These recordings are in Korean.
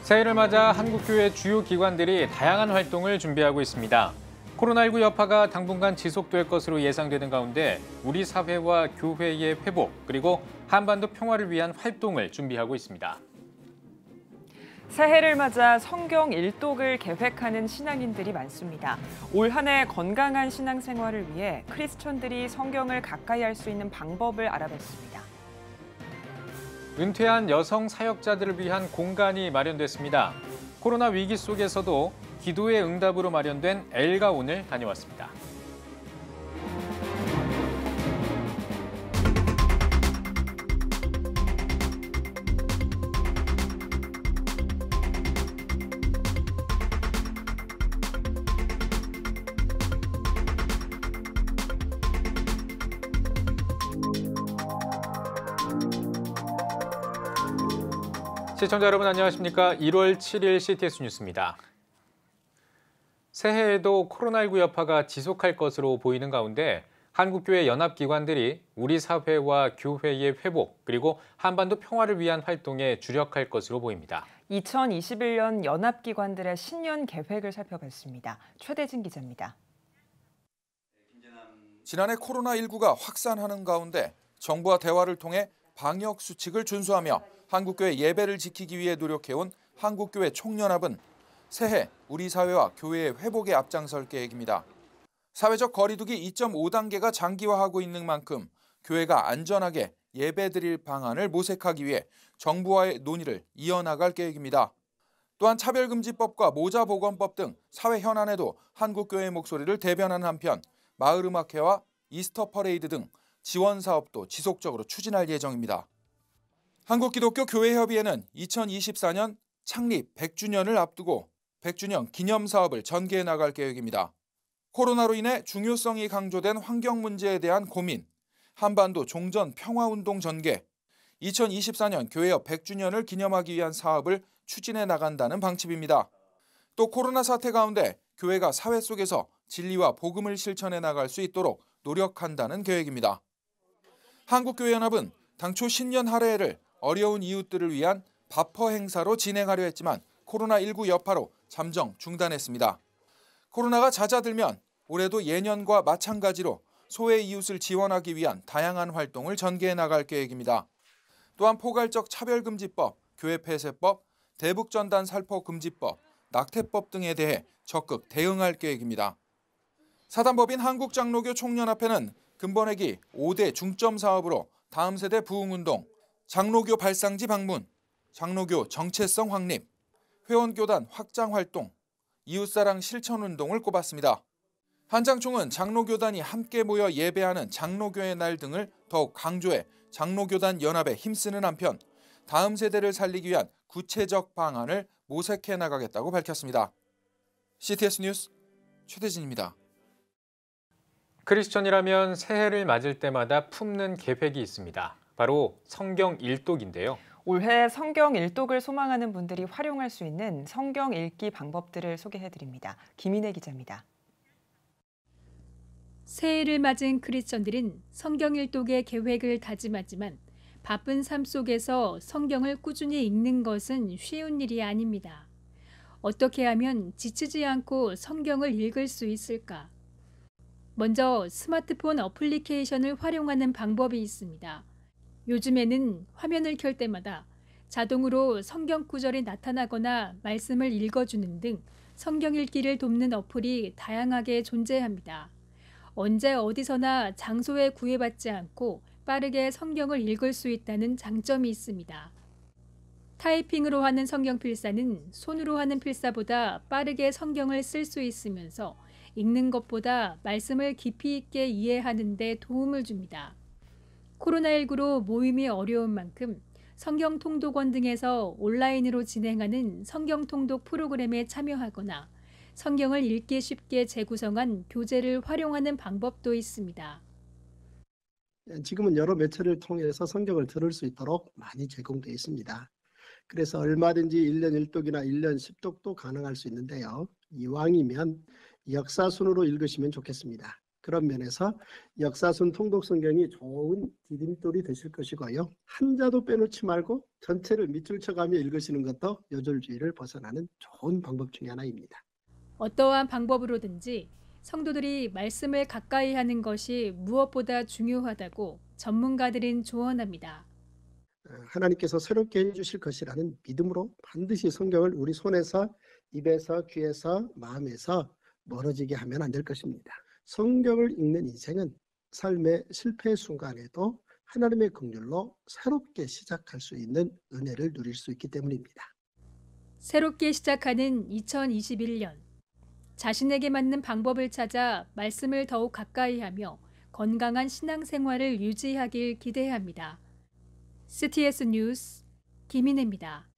새해를 맞아 한국교회 주요 기관들이 다양한 활동을 준비하고 있습니다. 코로나19 여파가 당분간 지속될 것으로 예상되는 가운데 우리 사회와 교회의 회복, 그리고 한반도 평화를 위한 활동을 준비하고 있습니다. 새해를 맞아 성경 일독을 계획하는 신앙인들이 많습니다. 올 한 해 건강한 신앙생활을 위해 크리스천들이 성경을 가까이 할 수 있는 방법을 알아봤습니다. 은퇴한 여성 사역자들을 위한 공간이 마련됐습니다. 코로나 위기 속에서도 기도의 응답으로 마련된 엘가온을 다녀왔습니다. 시청자 여러분 안녕하십니까? 1월 7일 CTS 뉴스입니다. 새해에도 코로나19 여파가 지속할 것으로 보이는 가운데 한국교회 연합기관들이 우리 사회와 교회의 회복, 그리고 한반도 평화를 위한 활동에 주력할 것으로 보입니다. 2021년 연합기관들의 신년 계획을 살펴봤습니다. 최대진 기자입니다. 지난해 코로나19가 확산하는 가운데 정부와 대화를 통해 방역 수칙을 준수하며 한국교회 예배를 지키기 위해 노력해온 한국교회 총연합은 새해 우리 사회와 교회의 회복에 앞장설 계획입니다. 사회적 거리두기 2.5단계가 장기화하고 있는 만큼 교회가 안전하게 예배드릴 방안을 모색하기 위해 정부와의 논의를 이어나갈 계획입니다. 또한 차별금지법과 모자보건법 등 사회 현안에도 한국교회의 목소리를 대변하는 한편 마을음악회와 이스터 퍼레이드 등 지원 사업도 지속적으로 추진할 예정입니다. 한국기독교교회협의회는 2024년 창립 100주년을 앞두고 100주년 기념사업을 전개해 나갈 계획입니다. 코로나로 인해 중요성이 강조된 환경 문제에 대한 고민, 한반도 종전 평화운동 전개, 2024년 교회협 100주년을 기념하기 위한 사업을 추진해 나간다는 방침입니다. 또 코로나 사태 가운데 교회가 사회 속에서 진리와 복음을 실천해 나갈 수 있도록 노력한다는 계획입니다. 한국교회연합은 당초 신년 할애를 어려운 이웃들을 위한 바퍼 행사로 진행하려 했지만 코로나19 여파로 잠정 중단했습니다. 코로나가 잦아들면 올해도 예년과 마찬가지로 소외 이웃을 지원하기 위한 다양한 활동을 전개해 나갈 계획입니다. 또한 포괄적 차별금지법, 교회폐쇄법, 대북전단 살포금지법, 낙태법 등에 대해 적극 대응할 계획입니다. 사단법인 한국장로교 총연합회는 근본회기 5대 중점 사업으로 다음 세대 부흥운동, 장로교 발상지 방문, 장로교 정체성 확립, 회원교단 확장 활동, 이웃사랑 실천운동을 꼽았습니다. 한장총은 장로교단이 함께 모여 예배하는 장로교의 날 등을 더욱 강조해 장로교단 연합에 힘쓰는 한편 다음 세대를 살리기 위한 구체적 방안을 모색해 나가겠다고 밝혔습니다. CTS 뉴스 최대진입니다. 크리스천이라면 새해를 맞을 때마다 품는 계획이 있습니다. 바로 성경 일독인데요. 올해 성경 일독을 소망하는 분들이 활용할 수 있는 성경 읽기 방법들을 소개해드립니다. 김인혜 기자입니다. 새해를 맞은 크리스천들은 성경 일독의 계획을 다짐하지만 바쁜 삶 속에서 성경을 꾸준히 읽는 것은 쉬운 일이 아닙니다. 어떻게 하면 지치지 않고 성경을 읽을 수 있을까? 먼저 스마트폰 어플리케이션을 활용하는 방법이 있습니다. 요즘에는 화면을 켤 때마다 자동으로 성경 구절이 나타나거나 말씀을 읽어주는 등 성경 읽기를 돕는 어플이 다양하게 존재합니다. 언제 어디서나 장소에 구애받지 않고 빠르게 성경을 읽을 수 있다는 장점이 있습니다. 타이핑으로 하는 성경 필사는 손으로 하는 필사보다 빠르게 성경을 쓸 수 있으면서 읽는 것보다 말씀을 깊이 있게 이해하는 데 도움을 줍니다. 코로나19로 모임이 어려운 만큼 성경통독원 등에서 온라인으로 진행하는 성경통독 프로그램에 참여하거나 성경을 읽기 쉽게 재구성한 교재를 활용하는 방법도 있습니다. 지금은 여러 매체를 통해서 성경을 들을 수 있도록 많이 제공되어 있습니다. 그래서 얼마든지 1년 1독이나 1년 10독도 가능할 수 있는데요. 이왕이면 역사순으로 읽으시면 좋겠습니다. 그런 면에서 역사순 통독성경이 좋은 디딤돌이 되실 것이고요. 한자도 빼놓지 말고 전체를 밑줄 쳐가며 읽으시는 것도 요절주의를 벗어나는 좋은 방법 중에 하나입니다. 어떠한 방법으로든지 성도들이 말씀을 가까이 하는 것이 무엇보다 중요하다고 전문가들은 조언합니다. 하나님께서 새롭게 해주실 것이라는 믿음으로 반드시 성경을 우리 손에서, 입에서, 귀에서, 마음에서 멀어지게 하면 안 될 것입니다. 성경을 읽는 인생은 삶의 실패 순간에도 하나님의 긍휼로 새롭게 시작할 수 있는 은혜를 누릴 수 있기 때문입니다. 새롭게 시작하는 2021년. 자신에게 맞는 방법을 찾아 말씀을 더욱 가까이 하며 건강한 신앙생활을 유지하길 기대합니다. CTS 뉴스 김인혜입니다.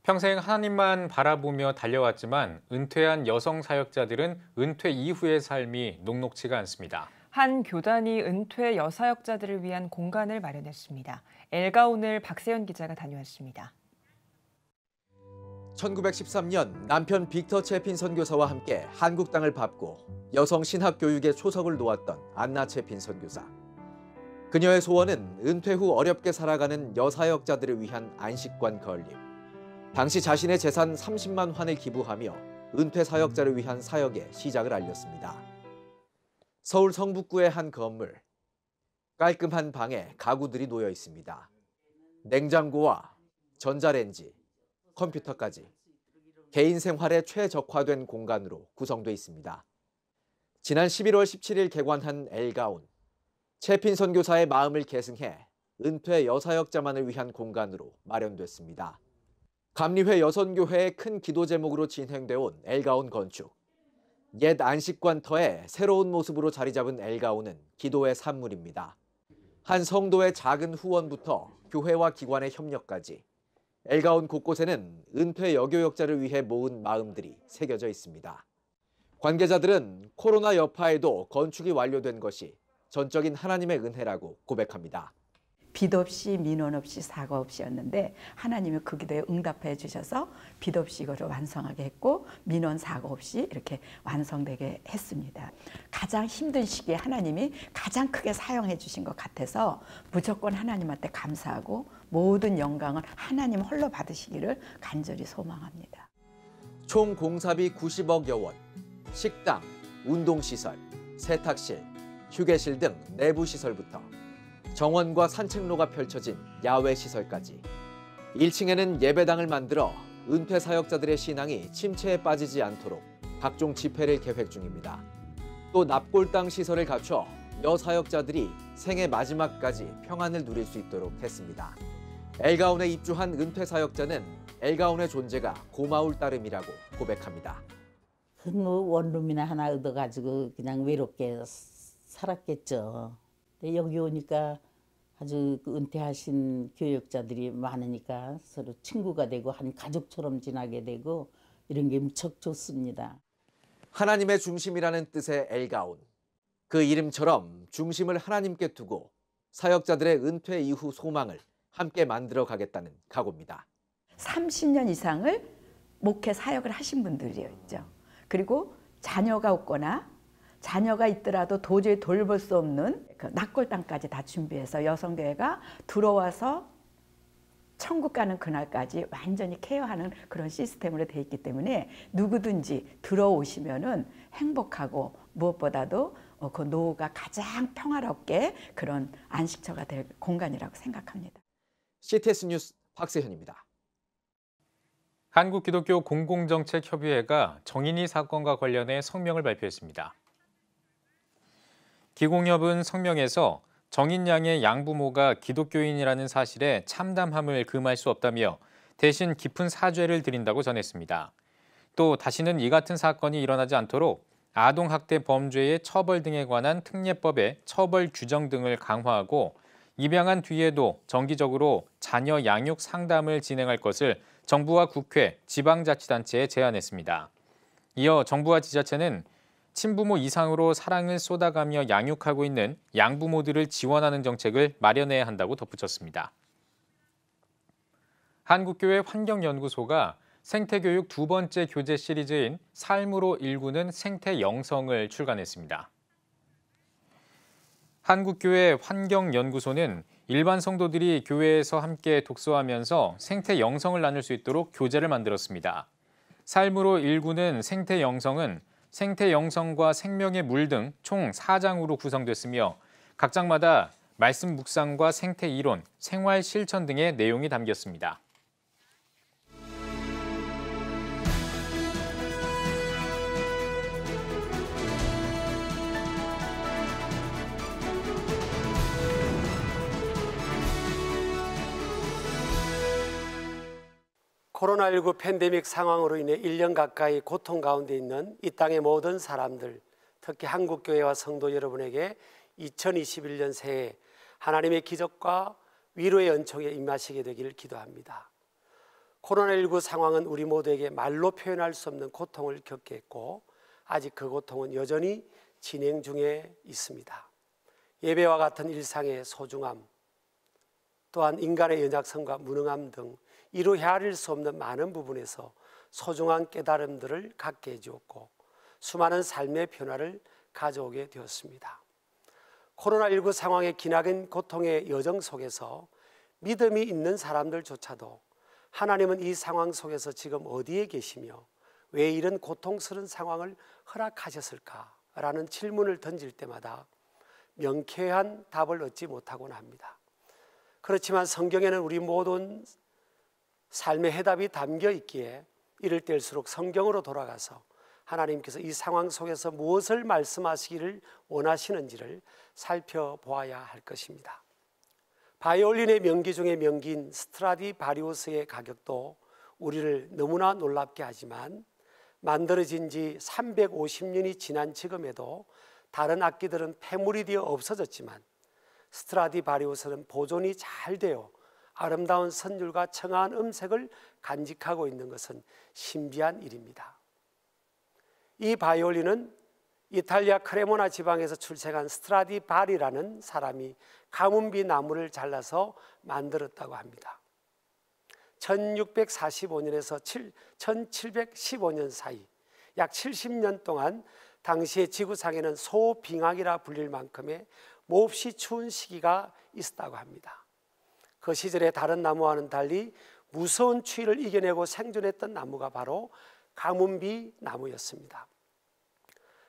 평생 하나님만 바라보며 달려왔지만 은퇴한 여성 사역자들은 은퇴 이후의 삶이 녹록지가 않습니다. 한 교단이 은퇴 여사역자들을 위한 공간을 마련했습니다. 엘가온을 박세연 기자가 다녀왔습니다. 1913년 남편 빅터 채핀 선교사와 함께 한국 땅을 밟고 여성 신학 교육에 초석을 놓았던 안나 채핀 선교사. 그녀의 소원은 은퇴 후 어렵게 살아가는 여사역자들을 위한 안식관 건립. 당시 자신의 재산 30만 환을 기부하며 은퇴 사역자를 위한 사역의 시작을 알렸습니다. 서울 성북구의 한 건물. 깔끔한 방에 가구들이 놓여 있습니다. 냉장고와 전자레인지, 컴퓨터까지 개인 생활에 최적화된 공간으로 구성돼 있습니다. 지난 11월 17일 개관한 엘가온. 채핀 선교사의 마음을 계승해 은퇴 여사역자만을 위한 공간으로 마련됐습니다. 감리회 여선교회의 큰 기도 제목으로 진행돼 온 엘가온 건축. 옛 안식관터의 새로운 모습으로 자리 잡은 엘가온은 기도의 산물입니다. 한 성도의 작은 후원부터 교회와 기관의 협력까지 엘가온 곳곳에는 은퇴 여교역자를 위해 모은 마음들이 새겨져 있습니다. 관계자들은 코로나 여파에도 건축이 완료된 것이 전적인 하나님의 은혜라고 고백합니다. 빚 없이 민원 없이 사고 없이였는데 하나님이 그 기도에 응답해 주셔서 빚 없이 이거를 완성하게 했고 민원 사고 없이 이렇게 완성되게 했습니다. 가장 힘든 시기에 하나님이 가장 크게 사용해 주신 것 같아서 무조건 하나님한테 감사하고 모든 영광을 하나님 홀로 받으시기를 간절히 소망합니다. 총 공사비 90억여 원, 식당, 운동시설, 세탁실, 휴게실 등 내부 시설부터 정원과 산책로가 펼쳐진 야외 시설까지 1층에는 예배당을 만들어 은퇴 사역자들의 신앙이 침체에 빠지지 않도록 각종 집회를 계획 중입니다. 또 납골당 시설을 갖춰 여사역자들이 생애 마지막까지 평안을 누릴 수 있도록 했습니다. 엘가온에 입주한 은퇴 사역자는 엘가온의 존재가 고마울 따름이라고 고백합니다. 큰 원룸이나 하나 얻어가지고 그냥 외롭게 살았겠죠. 여기 오니까 아주 은퇴하신 교역자들이 많으니까 서로 친구가 되고 한 가족처럼 지나게 되고 이런 게 무척 좋습니다. 하나님의 중심이라는 뜻의 엘가온. 그 이름처럼 중심을 하나님께 두고 사역자들의 은퇴 이후 소망을 함께 만들어 가겠다는 각오입니다. 30년 이상을 목회 사역을 하신 분들이었죠. 그리고 자녀가 없거나 자녀가 있더라도 도저히 돌볼 수 없는 그 납골당까지 다 준비해서 여성교회가 들어와서 천국 가는 그날까지 완전히 케어하는 그런 시스템으로 되어 있기 때문에 누구든지 들어오시면은 행복하고 무엇보다도 그 노후가 가장 평화롭게 그런 안식처가 될 공간이라고 생각합니다. CTS 뉴스 박세현입니다. 한국기독교 공공정책협의회가 정인이 사건과 관련해 성명을 발표했습니다. 기공협은 성명에서 정인 양의 양부모가 기독교인이라는 사실에 참담함을 금할 수 없다며 대신 깊은 사죄를 드린다고 전했습니다. 또 다시는 이 같은 사건이 일어나지 않도록 아동학대 범죄의 처벌 등에 관한 특례법의 처벌 규정 등을 강화하고 입양한 뒤에도 정기적으로 자녀 양육 상담을 진행할 것을 정부와 국회, 지방자치단체에 제안했습니다. 이어 정부와 지자체는 친부모 이상으로 사랑을 쏟아가며 양육하고 있는 양부모들을 지원하는 정책을 마련해야 한다고 덧붙였습니다. 한국교회 환경연구소가 생태교육 두 번째 교재 시리즈인 삶으로 일구는 생태 영성을 출간했습니다. 한국교회 환경연구소는 일반 성도들이 교회에서 함께 독서하면서 생태 영성을 나눌 수 있도록 교재를 만들었습니다. 삶으로 일구는 생태 영성은 생태 영성과 생명의 물 등 총 4장으로 구성됐으며 각 장마다 말씀 묵상과 생태 이론, 생활 실천 등의 내용이 담겼습니다. 코로나19 팬데믹 상황으로 인해 1년 가까이 고통 가운데 있는 이 땅의 모든 사람들, 특히 한국교회와 성도 여러분에게 2021년 새해 하나님의 기적과 위로의 은총에 임하시게 되기를 기도합니다. 코로나19 상황은 우리 모두에게 말로 표현할 수 없는 고통을 겪게 했고 아직 그 고통은 여전히 진행 중에 있습니다. 예배와 같은 일상의 소중함, 또한 인간의 연약성과 무능함 등 이루 헤아릴 수 없는 많은 부분에서 소중한 깨달음들을 갖게 해주었고 수많은 삶의 변화를 가져오게 되었습니다. 코로나19 상황의 기나긴 고통의 여정 속에서 믿음이 있는 사람들조차도 하나님은 이 상황 속에서 지금 어디에 계시며 왜 이런 고통스러운 상황을 허락하셨을까라는 질문을 던질 때마다 명쾌한 답을 얻지 못하곤 합니다. 그렇지만 성경에는 우리 모든 삶의 해답이 담겨 있기에 이럴 때일수록 성경으로 돌아가서 하나님께서 이 상황 속에서 무엇을 말씀하시기를 원하시는지를 살펴보아야 할 것입니다. 바이올린의 명기 중에 명기인 스트라디바리우스의 가격도 우리를 너무나 놀랍게 하지만 만들어진 지 350년이 지난 지금에도 다른 악기들은 폐물이 되어 없어졌지만 스트라디바리우스는 보존이 잘 되어 아름다운 선율과 청아한 음색을 간직하고 있는 것은 신비한 일입니다. 이 바이올린은 이탈리아 크레모나 지방에서 출생한 스트라디바리라는 사람이 가뭄비 나무를 잘라서 만들었다고 합니다. 1645년에서 1715년 사이 약 70년 동안 당시의 지구상에는 소빙하기라 불릴 만큼의 몹시 추운 시기가 있었다고 합니다. 그 시절에 다른 나무와는 달리 무서운 추위를 이겨내고 생존했던 나무가 바로 가뭄비 나무였습니다.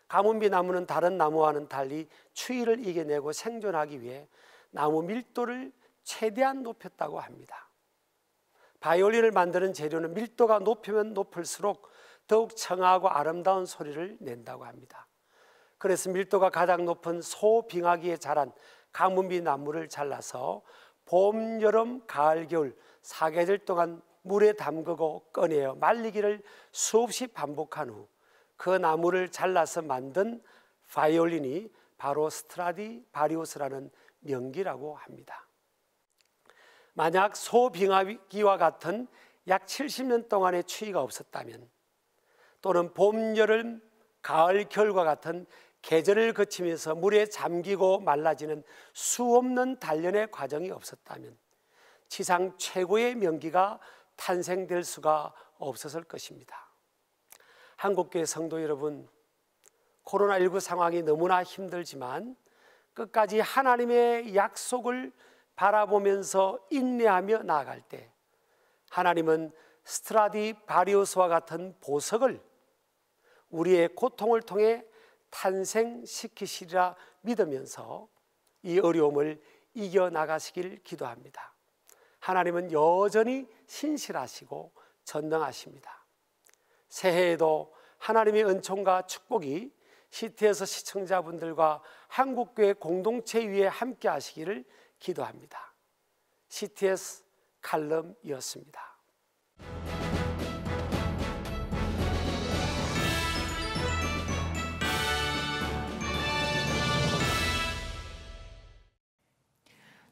가뭄비 나무는 다른 나무와는 달리 추위를 이겨내고 생존하기 위해 나무 밀도를 최대한 높였다고 합니다. 바이올린을 만드는 재료는 밀도가 높으면 높을수록 더욱 청아하고 아름다운 소리를 낸다고 합니다. 그래서 밀도가 가장 높은 소빙하기에 자란 가뭄비 나무를 잘라서 봄, 여름, 가을, 겨울 4계절 동안 물에 담그고 꺼내어 말리기를 수없이 반복한 후 그 나무를 잘라서 만든 바이올린이 바로 스트라디바리우스라는 명기라고 합니다. 만약 소빙하기와 같은 약 70년 동안의 추위가 없었다면 또는 봄, 여름, 가을, 겨울과 같은 계절을 거치면서 물에 잠기고 말라지는 수없는 단련의 과정이 없었다면 지상 최고의 명기가 탄생될 수가 없었을 것입니다. 한국교회 성도 여러분, 코로나19 상황이 너무나 힘들지만 끝까지 하나님의 약속을 바라보면서 인내하며 나아갈 때 하나님은 스트라디바리우스와 같은 보석을 우리의 고통을 통해 탄생시키시리라 믿으면서 이 어려움을 이겨나가시길 기도합니다. 하나님은 여전히 신실하시고 전능하십니다. 새해에도 하나님의 은총과 축복이 CTS 시청자분들과 한국교회 공동체 위에 함께 하시기를 기도합니다. CTS 칼럼이었습니다.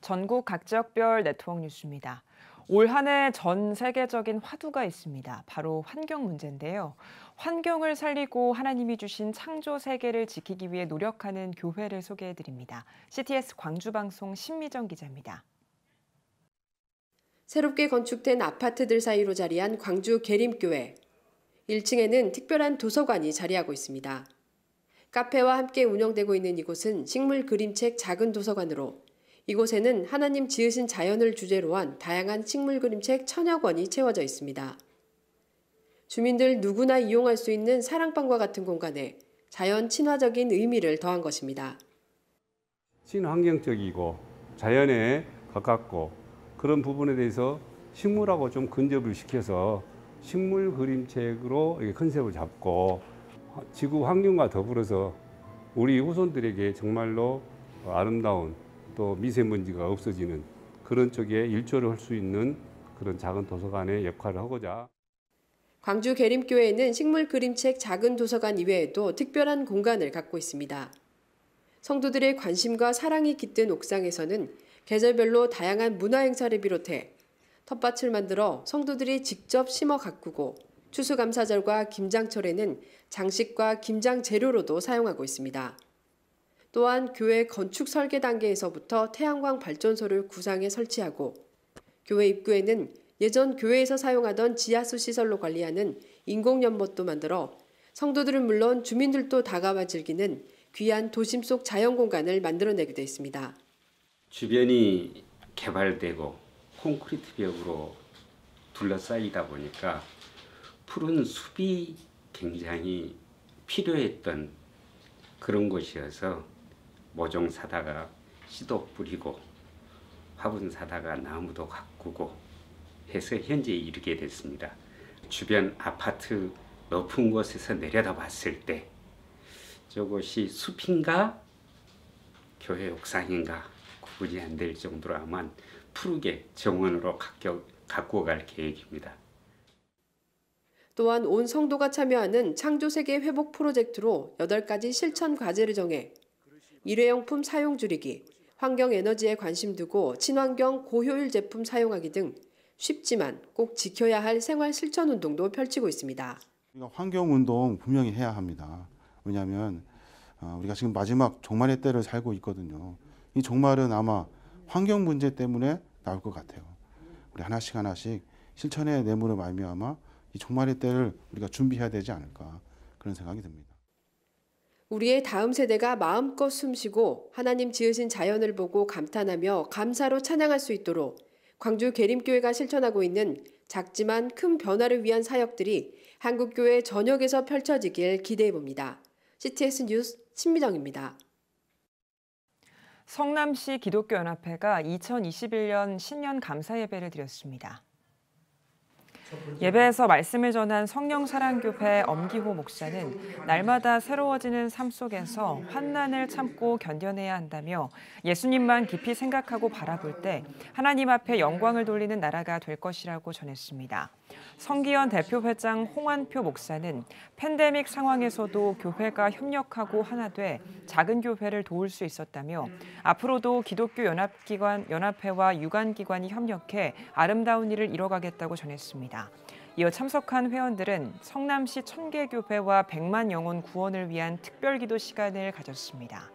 전국 각 지역별 네트워크 뉴스입니다. 올 한 해 전 세계적인 화두가 있습니다. 바로 환경 문제인데요. 환경을 살리고 하나님이 주신 창조 세계를 지키기 위해 노력하는 교회를 소개해드립니다. CTS 광주방송 신미정 기자입니다. 새롭게 건축된 아파트들 사이로 자리한 광주 계림교회. 1층에는 특별한 도서관이 자리하고 있습니다. 카페와 함께 운영되고 있는 이곳은 식물 그림책 작은 도서관으로 이곳에는 하나님 지으신 자연을 주제로 한 다양한 식물 그림책 1000여 권이 채워져 있습니다. 주민들 누구나 이용할 수 있는 사랑방과 같은 공간에 자연 친화적인 의미를 더한 것입니다. 친환경적이고 자연에 가깝고 그런 부분에 대해서 식물하고 좀 근접을 시켜서 식물 그림책으로 컨셉을 잡고 지구 환경과 더불어서 우리 후손들에게 정말로 아름다운 또 미세먼지가 없어지는 그런 쪽에 일조를 할 수 있는 그런 작은 도서관의 역할을 하고자. 광주 계림교회는 식물 그림책 작은 도서관 이외에도 특별한 공간을 갖고 있습니다. 성도들의 관심과 사랑이 깃든 옥상에서는 계절별로 다양한 문화 행사를 비롯해 텃밭을 만들어 성도들이 직접 심어 가꾸고 추수감사절과 김장철에는 장식과 김장 재료로도 사용하고 있습니다. 또한 교회 건축 설계 단계에서부터 태양광 발전소를 구상해 설치하고 교회 입구에는 예전 교회에서 사용하던 지하수 시설로 관리하는 인공연못도 만들어 성도들은 물론 주민들도 다가와 즐기는 귀한 도심 속 자연 공간을 만들어내기도 했습니다. 주변이 개발되고 콘크리트 벽으로 둘러싸이다 보니까 푸른 숲이 굉장히 필요했던 그런 곳이어서 모종 사다가 씨도 뿌리고 화분 사다가 나무도 가꾸고 해서 현재 이르게 됐습니다. 주변 아파트 높은 곳에서 내려다 봤을 때 저곳이 숲인가 교회 옥상인가 구분이 안 될 정도로 아마 푸르게 정원으로 가꾸어 갈 계획입니다. 또한 온 성도가 참여하는 창조세계 회복 프로젝트로 8가지 실천 과제를 정해 일회용품 사용 줄이기, 환경에너지에 관심 두고 친환경 고효율 제품 사용하기 등 쉽지만 꼭 지켜야 할 생활 실천 운동도 펼치고 있습니다. 환경운동 분명히 해야 합니다. 왜냐하면 우리가 지금 마지막 종말의 때를 살고 있거든요. 이 종말은 아마 환경 문제 때문에 나올 것 같아요. 우리 하나씩 실천의 내모를 말미암아 이 종말의 때를 우리가 준비해야 되지 않을까 그런 생각이 듭니다. 우리의 다음 세대가 마음껏 숨쉬고 하나님 지으신 자연을 보고 감탄하며 감사로 찬양할 수 있도록 광주 계림교회가 실천하고 있는 작지만 큰 변화를 위한 사역들이 한국교회 전역에서 펼쳐지길 기대해봅니다. CTS 뉴스 신미정입니다. 성남시 기독교연합회가 2021년 신년 감사 예배를 드렸습니다. 예배에서 말씀을 전한 성령사랑교회 엄기호 목사는 날마다 새로워지는 삶 속에서 환난을 참고 견뎌내야 한다며 예수님만 깊이 생각하고 바라볼 때 하나님 앞에 영광을 돌리는 나라가 될 것이라고 전했습니다. 성기현 대표회장 홍환표 목사는 팬데믹 상황에서도 교회가 협력하고 하나 돼 작은 교회를 도울 수 있었다며 앞으로도 기독교 연합회와 유관기관이 협력해 아름다운 일을 이뤄가겠다고 전했습니다. 이어 참석한 회원들은 성남시 천계교회와 100만 영혼 구원을 위한 특별기도 시간을 가졌습니다.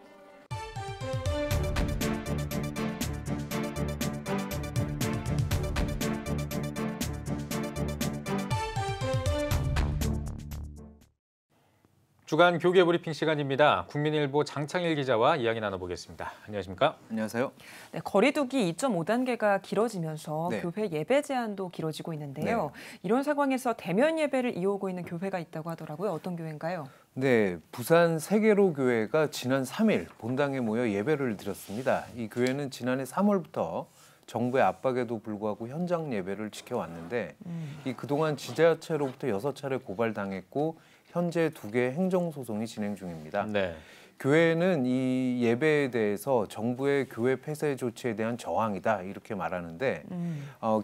주간 교계 브리핑 시간입니다. 국민일보 장창일 기자와 이야기 나눠보겠습니다. 안녕하십니까? 안녕하세요. 네, 거리두기 2.5단계가 길어지면서 네. 교회 예배 제한도 길어지고 있는데요. 네. 이런 상황에서 대면 예배를 이어오고 있는 교회가 있다고 하더라고요. 어떤 교회인가요? 네, 부산 세계로 교회가 지난 3일 본당에 모여 예배를 드렸습니다. 이 교회는 지난해 3월부터 정부의 압박에도 불구하고 현장 예배를 지켜왔는데 이 그동안 지자체로부터 6차례 고발당했고 현재 2개의 행정소송이 진행 중입니다. 네. 교회는 이 예배에 대해서 정부의 교회 폐쇄 조치에 대한 저항이다 이렇게 말하는데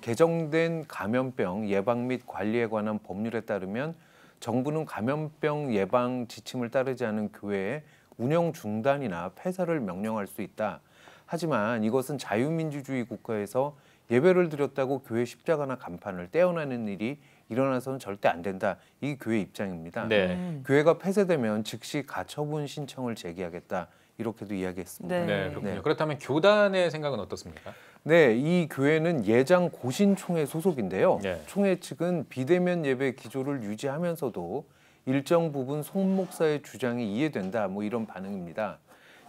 개정된 감염병 예방 및 관리에 관한 법률에 따르면 정부는 감염병 예방 지침을 따르지 않은 교회의 운영 중단이나 폐쇄를 명령할 수 있다. 하지만 이것은 자유민주주의 국가에서 예배를 드렸다고 교회 십자가나 간판을 떼어내는 일이 일어나서는 절대 안 된다. 이게 교회 입장입니다. 네. 교회가 폐쇄되면 즉시 가처분 신청을 제기하겠다. 이렇게도 이야기했습니다. 네. 네, 그렇군요. 그렇다면 교단의 생각은 어떻습니까? 네, 이 교회는 예장 고신총회 소속인데요. 네. 총회 측은 비대면 예배 기조를 유지하면서도 일정 부분 송 목사의 주장이 이해된다, 뭐 이런 반응입니다.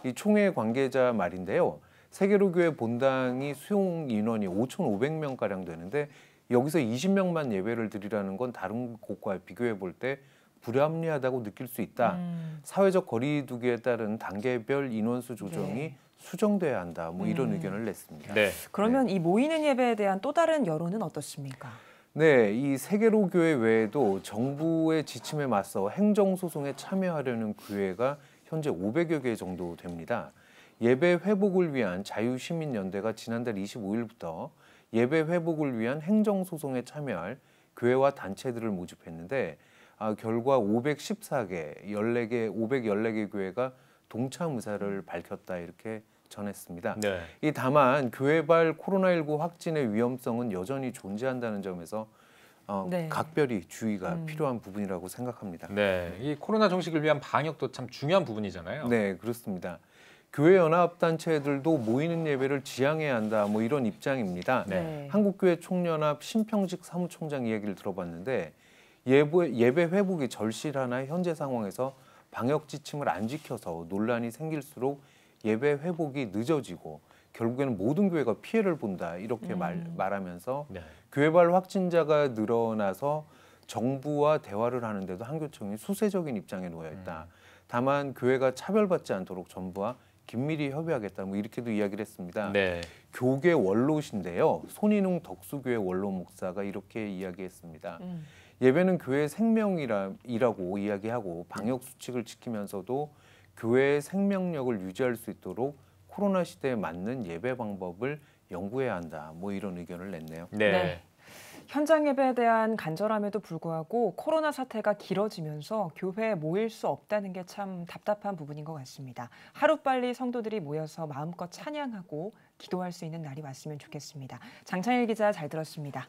이 총회 관계자 말인데요. 세계로교회 본당이 수용 인원이 5,500명 가량 되는데 여기서 20명만 예배를 드리라는 건 다른 곳과 비교해 볼 때 불합리하다고 느낄 수 있다. 사회적 거리두기에 따른 단계별 인원수 조정이 네. 수정돼야 한다. 뭐 이런 의견을 냈습니다. 네. 그러면 이 모이는 예배에 대한 또 다른 여론은 어떻습니까? 네, 이 세계로교회 외에도 정부의 지침에 맞서 행정소송에 참여하려는 교회가 현재 500여 개 정도 됩니다. 예배 회복을 위한 자유시민연대가 지난달 25일부터 예배 회복을 위한 행정소송에 참여할 교회와 단체들을 모집했는데 결과 514개, 514개 교회가 동참 의사를 밝혔다 이렇게 전했습니다. 네. 이 다만 교회발 코로나19 확진의 위험성은 여전히 존재한다는 점에서 네. 각별히 주의가 필요한 부분이라고 생각합니다. 네, 이 코로나 종식을 위한 방역도 참 중요한 부분이잖아요. 네, 그렇습니다. 교회 연합단체들도 모이는 예배를 지양해야 한다, 뭐 이런 입장입니다. 네. 한국교회 총연합 신평직 사무총장 이야기를 들어봤는데 예배 회복이 절실하나 현재 상황에서 방역 지침을 안 지켜서 논란이 생길수록 예배 회복이 늦어지고 결국에는 모든 교회가 피해를 본다 이렇게 말하면서 네. 교회발 확진자가 늘어나서 정부와 대화를 하는데도 한교총이 수세적인 입장에 놓여 있다. 다만 교회가 차별받지 않도록 정부와 긴밀히 협의하겠다. 뭐 이렇게도 이야기를 했습니다. 네. 교계 원로신데요. 손인웅 덕수교회 원로 목사가 이렇게 이야기했습니다. 예배는 교회의 생명이라고 이야기하고 방역 수칙을 지키면서도 교회의 생명력을 유지할 수 있도록 코로나 시대에 맞는 예배 방법을 연구해야 한다. 뭐 이런 의견을 냈네요. 네. 네. 현장 예배에 대한 간절함에도 불구하고 코로나 사태가 길어지면서 교회에 모일 수 없다는 게 참 답답한 부분인 것 같습니다. 하루빨리 성도들이 모여서 마음껏 찬양하고 기도할 수 있는 날이 왔으면 좋겠습니다. 장창일 기자 잘 들었습니다.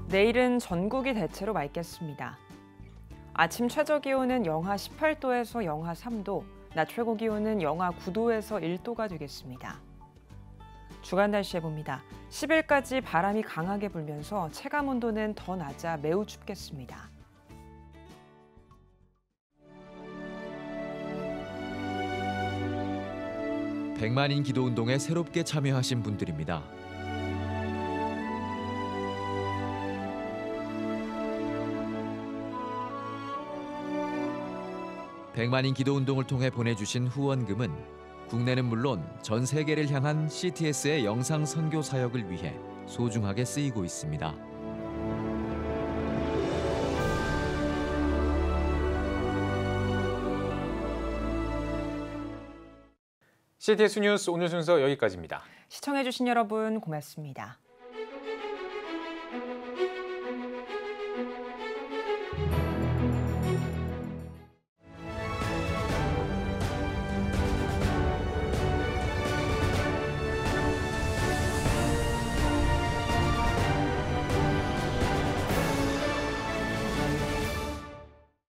내일은 전국이 대체로 맑겠습니다. 아침 최저 기온은 영하 18도에서 영하 3도, 낮 최고 기온은 영하 9도에서 1도가 되겠습니다. 주간 날씨 해봅니다. 10일까지 바람이 강하게 불면서 체감 온도는 더 낮아 매우 춥겠습니다. 백만인 기도운동에 새롭게 참여하신 분들입니다. 백만인 기도운동을 통해 보내주신 후원금은 국내는 물론 전 세계를 향한 CTS의 영상 선교 사역을 위해 소중하게 쓰이고 있습니다. CTS 뉴스 오늘 순서 여기까지입니다. 시청해주신 여러분 고맙습니다.